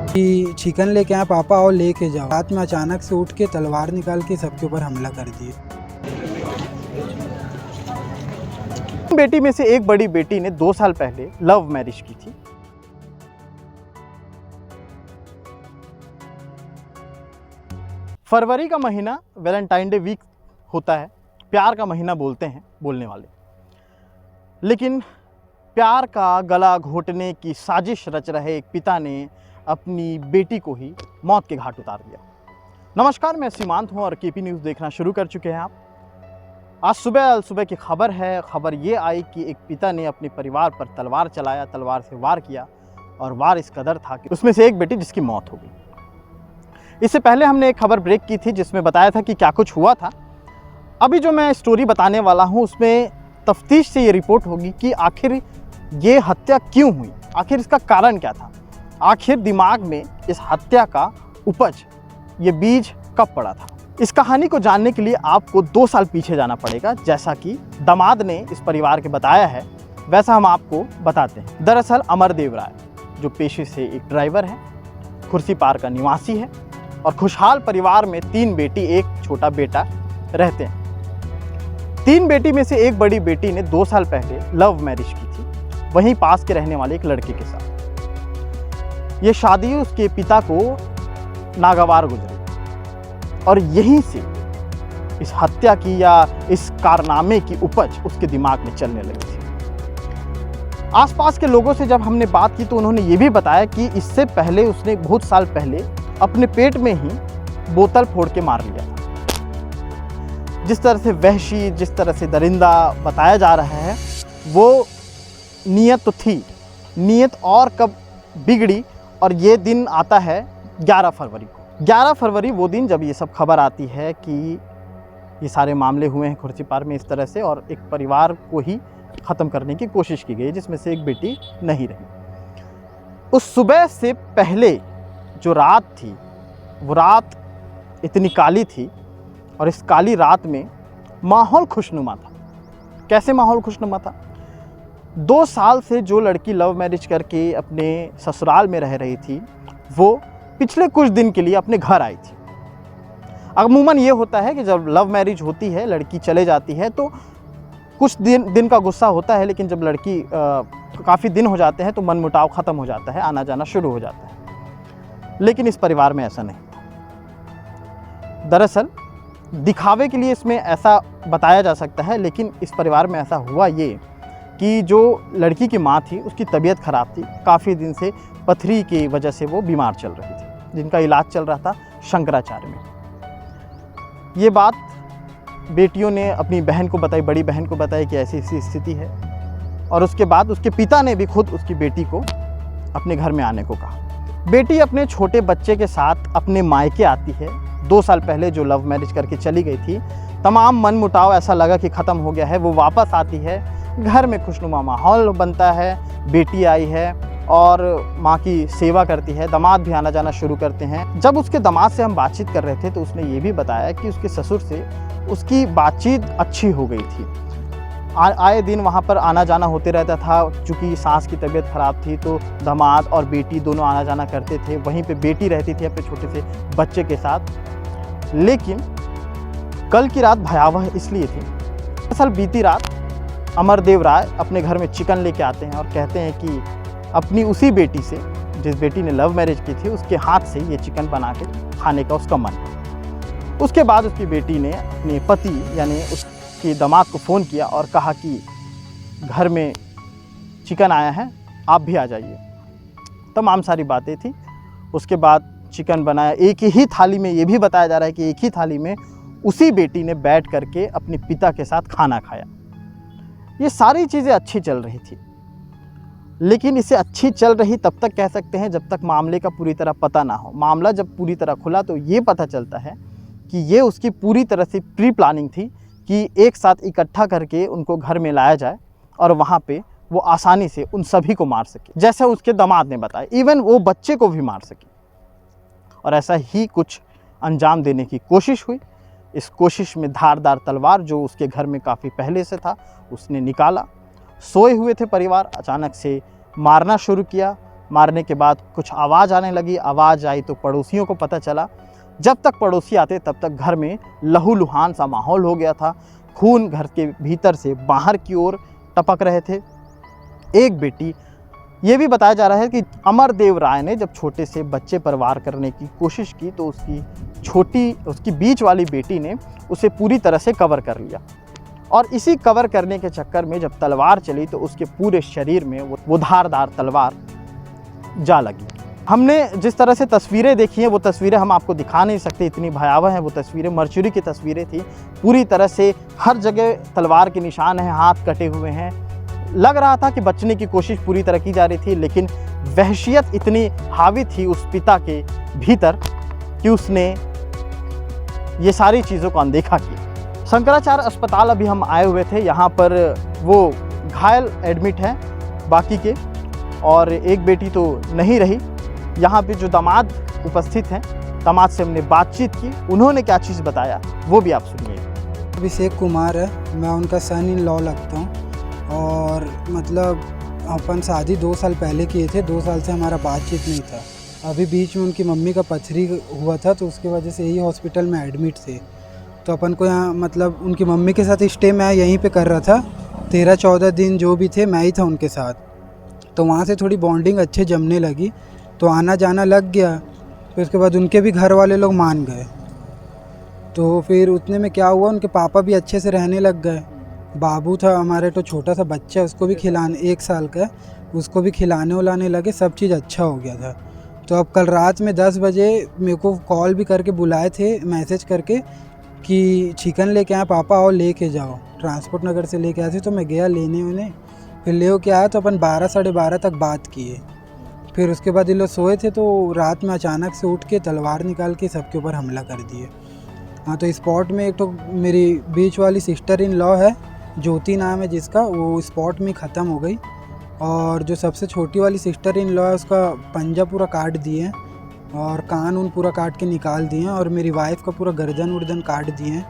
कि चिकन लेके आए पापा और लेके जाओ। रात में अचानक से उठ के तलवार निकाल के सबके ऊपर हमला कर दिए। बेटी में से एक बड़ी बेटी ने 2 साल पहले लव मैरिज की थी। फरवरी का महीना वैलेंटाइन डे वीक होता है, प्यार का महीना बोलते हैं बोलने वाले। लेकिन प्यार का गला घोटने की साजिश रच रहे एक पिता ने अपनी बेटी को ही मौत के घाट उतार दिया। नमस्कार, मैं सीमांत हूं और केपी न्यूज़ देखना शुरू कर चुके हैं आप। आज सुबह की खबर है। खबर ये आई कि एक पिता ने अपने परिवार पर तलवार चलाया, तलवार से वार किया और वार इस कदर था कि उसमें से एक बेटी जिसकी मौत हो गई। इससे पहले हमने एक खबर ब्रेक की थी जिसमें बताया था कि क्या कुछ हुआ था। अभी जो मैं स्टोरी बताने वाला हूँ उसमें तफ्तीश से ये रिपोर्ट होगी कि आखिर ये हत्या क्यों हुई, आखिर इसका कारण क्या था, आखिर दिमाग में इस हत्या का उपज, ये बीज कब पड़ा था। इस कहानी को जानने के लिए आपको 2 साल पीछे जाना पड़ेगा। जैसा कि दामाद ने इस परिवार के बताया है वैसा हम आपको बताते हैं। दरअसल अमरदेव राय जो पेशे से एक ड्राइवर है, खुर्सीपार का निवासी है और खुशहाल परिवार में 3 बेटी एक छोटा बेटा रहते हैं। 3 बेटी में से एक बड़ी बेटी ने 2 साल पहले लव मैरिज की थी, वहीं पास के रहने वाले एक लड़के के साथ। ये शादी उसके पिता को नागवार गुजरी और यहीं से इस हत्या की या इस कारनामे की उपज उसके दिमाग में चलने लगी थी। आसपास के लोगों से जब हमने बात की तो उन्होंने ये भी बताया कि इससे पहले उसने बहुत साल पहले अपने पेट में ही बोतल फोड़ के मार लिया था। जिस तरह से वहशी, जिस तरह से दरिंदा बताया जा रहा है, वो नीयत तो थी, नीयत और कब बिगड़ी। और ये दिन आता है 11 फरवरी को। 11 फरवरी वो दिन जब ये सब खबर आती है कि ये सारे मामले हुए हैं खुर्सीपार में इस तरह से, और एक परिवार को ही ख़त्म करने की कोशिश की गई जिसमें से एक बेटी नहीं रही। उस सुबह से पहले जो रात थी वो रात इतनी काली थी और इस काली रात में माहौल खुशनुमा था। कैसे माहौल खुशनुमा था? 2 साल से जो लड़की लव मैरिज करके अपने ससुराल में रह रही थी वो पिछले कुछ दिन के लिए अपने घर आई थी। अमूमन ये होता है कि जब लव मैरिज होती है, लड़की चले जाती है तो कुछ दिन का गुस्सा होता है, लेकिन जब लड़की काफ़ी दिन हो जाते हैं तो मनमुटाव ख़त्म हो जाता है, आना जाना शुरू हो जाता है। लेकिन इस परिवार में ऐसा नहीं था। दरअसल दिखावे के लिए इसमें ऐसा बताया जा सकता है, लेकिन इस परिवार में ऐसा हुआ ये कि जो लड़की की माँ थी उसकी तबीयत ख़राब थी। काफ़ी दिन से पथरी की वजह से वो बीमार चल रही थी, जिनका इलाज चल रहा था शंकराचार्य में। ये बात बेटियों ने अपनी बहन को बताई, बड़ी बहन को बताई कि ऐसी ऐसी स्थिति है, और उसके बाद उसके पिता ने भी खुद उसकी बेटी को अपने घर में आने को कहा। बेटी अपने छोटे बच्चे के साथ अपने मायके आती है। 2 साल पहले जो लव मैरिज करके चली गई थी, तमाम मनमुटाव ऐसा लगा कि ख़त्म हो गया है। वो वापस आती है, घर में खुशनुमा माहौल बनता है, बेटी आई है और माँ की सेवा करती है। दामाद भी आना जाना शुरू करते हैं। जब उसके दामाद से हम बातचीत कर रहे थे तो उसने ये भी बताया कि उसके ससुर से उसकी बातचीत अच्छी हो गई थी। आए दिन वहाँ पर आना जाना होते रहता था। चूँकि सास की तबीयत ख़राब थी तो दामाद और बेटी दोनों आना जाना करते थे। वहीं पे बेटी रहती थी अपने छोटे से बच्चे के साथ। लेकिन कल की रात भयावह इसलिए थी, दरअसल बीती रात अमरदेव राय अपने घर में चिकन लेके आते हैं और कहते हैं कि अपनी उसी बेटी से, जिस बेटी ने लव मैरिज की थी, उसके हाथ से ये चिकन बना के खाने का उसका मन है। उसके बाद उसकी बेटी ने अपने पति यानी उसके दामाद को फ़ोन किया और कहा कि घर में चिकन आया है, आप भी आ जाइए। तमाम सारी बातें थी। उसके बाद चिकन बनाया। एक ही थाली में, ये भी बताया जा रहा है कि एक ही थाली में उसी बेटी ने बैठ करके अपने पिता के साथ खाना खाया। ये सारी चीज़ें अच्छी चल रही थी, लेकिन इसे अच्छी चल रही तब तक कह सकते हैं जब तक मामले का पूरी तरह पता ना हो। मामला जब पूरी तरह खुला तो ये पता चलता है कि ये उसकी पूरी तरह से प्री प्लानिंग थी कि एक साथ इकट्ठा करके उनको घर में लाया जाए और वहाँ पे वो आसानी से उन सभी को मार सके, जैसे उसके दामाद ने बताया, इवन वो बच्चे को भी मार सके। और ऐसा ही कुछ अंजाम देने की कोशिश हुई। इस कोशिश में धारदार तलवार जो उसके घर में काफ़ी पहले से था उसने निकाला। सोए हुए थे परिवार, अचानक से मारना शुरू किया। मारने के बाद कुछ आवाज़ आने लगी। आवाज़ आई तो पड़ोसियों को पता चला। जब तक पड़ोसी आते तब तक घर में लहूलुहान सा माहौल हो गया था। खून घर के भीतर से बाहर की ओर टपक रहे थे। एक बेटी, ये भी बताया जा रहा है कि अमरदेव राय ने जब छोटे से बच्चे पर वार करने की कोशिश की तो उसकी बीच वाली बेटी ने उसे पूरी तरह से कवर कर लिया, और इसी कवर करने के चक्कर में जब तलवार चली तो उसके पूरे शरीर में वो धारदार तलवार जा लगी। हमने जिस तरह से तस्वीरें देखी हैं वो तस्वीरें हम आपको दिखा नहीं सकते, इतनी भयावह हैं वो तस्वीरें। मर्चुरी की तस्वीरें थी। पूरी तरह से हर जगह तलवार के निशान हैं, हाथ कटे हुए हैं। लग रहा था कि बचने की कोशिश पूरी तरह की जा रही थी, लेकिन वहशियत इतनी हावी थी उस पिता के भीतर कि उसने ये सारी चीज़ों को अनदेखा किया। शंकराचार्य अस्पताल अभी हम आए हुए थे। यहाँ पर वो घायल एडमिट हैं बाकी के, और एक बेटी तो नहीं रही। यहाँ पे जो दामाद उपस्थित हैं, दामाद से हमने बातचीत की, उन्होंने क्या चीज़ बताया वो भी आप सुनिए। अभिषेक कुमार है, मैं उनका सन इन लॉ लगता हूँ। और मतलब अपन शादी 2 साल पहले किए थे, 2 साल से हमारा बातचीत नहीं था। अभी बीच में उनकी मम्मी का पथरी हुआ था तो उसकी वजह से यही हॉस्पिटल में एडमिट थे। तो अपन को यहाँ मतलब उनकी मम्मी के साथ स्टे मैं यहीं पे कर रहा था। 13-14 दिन जो भी थे मैं ही था उनके साथ। तो वहाँ से थोड़ी बॉन्डिंग अच्छे जमने लगी तो आना जाना लग गया। फिर उसके बाद उनके भी घर वाले लोग मान गए। तो फिर उतने में क्या हुआ, उनके पापा भी अच्छे से रहने लग गए। बाबू था हमारे, तो छोटा सा बच्चा, उसको भी खिलाने, 1 साल का, उसको भी खिलाने उलाने लगे, सब चीज़ अच्छा हो गया था। तो अब कल रात में 10 बजे मेरे को कॉल भी करके बुलाए थे, मैसेज करके कि चिकन लेके आए पापा और लेके जाओ। ट्रांसपोर्ट नगर से लेके आए थे तो मैं गया लेने उन्हें, फिर ले के आया। तो अपन 12 साढ़े 12 तक बात किए। फिर उसके बाद ये लोग सोए थे तो रात में अचानक से उठ के तलवार निकाल के सबके ऊपर हमला कर दिए। हाँ, तो स्पॉट में एक तो मेरी बीच वाली सिस्टर इन लॉ है, ज्योति नाम है जिसका, वो स्पॉट में ख़त्म हो गई। और जो सबसे छोटी वाली सिस्टर इन लॉ है उसका पंजा पूरा काट दिए हैं और कान उन पूरा काट के निकाल दिए हैं। और मेरी वाइफ का पूरा गर्दन उर्दन काट दिए हैं।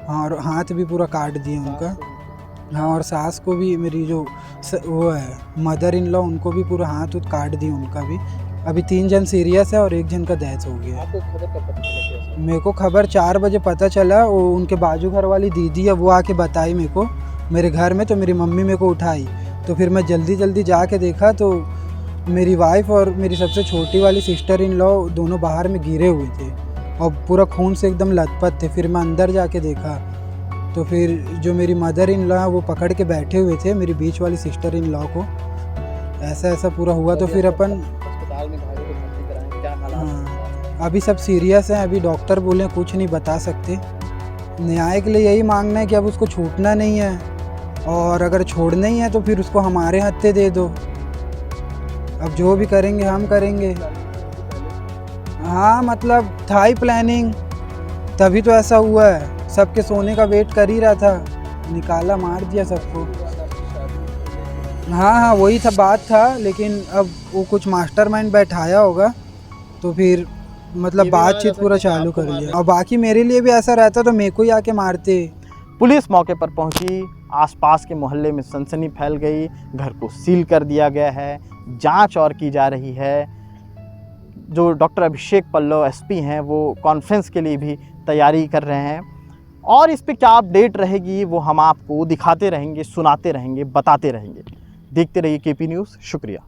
हाँ, और हाथ भी पूरा काट दिए उनका। हाँ, और सास को भी, मेरी जो वो है मदर इन लॉ, उनको भी पूरा हाथ काट दिए उनका भी। अभी 3 जन सीरियस है और 1 जन का डेथ हो गया। आपको खबर कब पता चला? मेरे को खबर 4 बजे पता चला। वो उनके बाजू घर वाली दीदी है, वो आके बताई मेरे को मेरे घर में। तो मेरी मम्मी मेरे को उठाई, तो फिर मैं जल्दी जाके देखा तो मेरी वाइफ और मेरी सबसे छोटी वाली सिस्टर इन लॉ दोनों बाहर में गिरे हुए थे और पूरा खून से एकदम लथपथ थे। फिर मैं अंदर जाके देखा तो फिर जो मेरी मदर इन लॉ है वो पकड़ के बैठे हुए थे मेरी बीच वाली सिस्टर इन लॉ को। ऐसा पूरा हुआ। तो फिर अपन अस्पताल में घायलों को भर्ती कराएं, क्या हालात? हाँ, अभी सब सीरियस हैं। अभी डॉक्टर बोले कुछ नहीं बता सकते। न्याय के लिए यही मांगना है कि अब उसको छूटना नहीं है, और अगर छोड़ना ही है तो फिर उसको हमारे हत्थे दे दो। अब जो भी करेंगे हम करेंगे। हाँ, मतलब था ही प्लानिंग, तभी तो ऐसा हुआ है। सबके सोने का वेट कर ही रहा था, निकाला मार दिया सबको। हाँ, वही था, बात था। लेकिन अब वो कुछ मास्टरमाइंड बैठाया होगा तो फिर मतलब बातचीत पूरा चालू कर दिया। और बाकी मेरे लिए भी ऐसा रहता तो मेरे को ही आके मारते। पुलिस मौके पर पहुंची। आसपास के मोहल्ले में सनसनी फैल गई। घर को सील कर दिया गया है। जांच और की जा रही है। जो डॉक्टर अभिषेक पल्लव एसपी हैं वो कॉन्फ्रेंस के लिए भी तैयारी कर रहे हैं, और इस पे क्या अपडेट रहेगी वो हम आपको दिखाते रहेंगे, सुनाते रहेंगे, बताते रहेंगे। देखते रहिए केपी न्यूज़। शुक्रिया।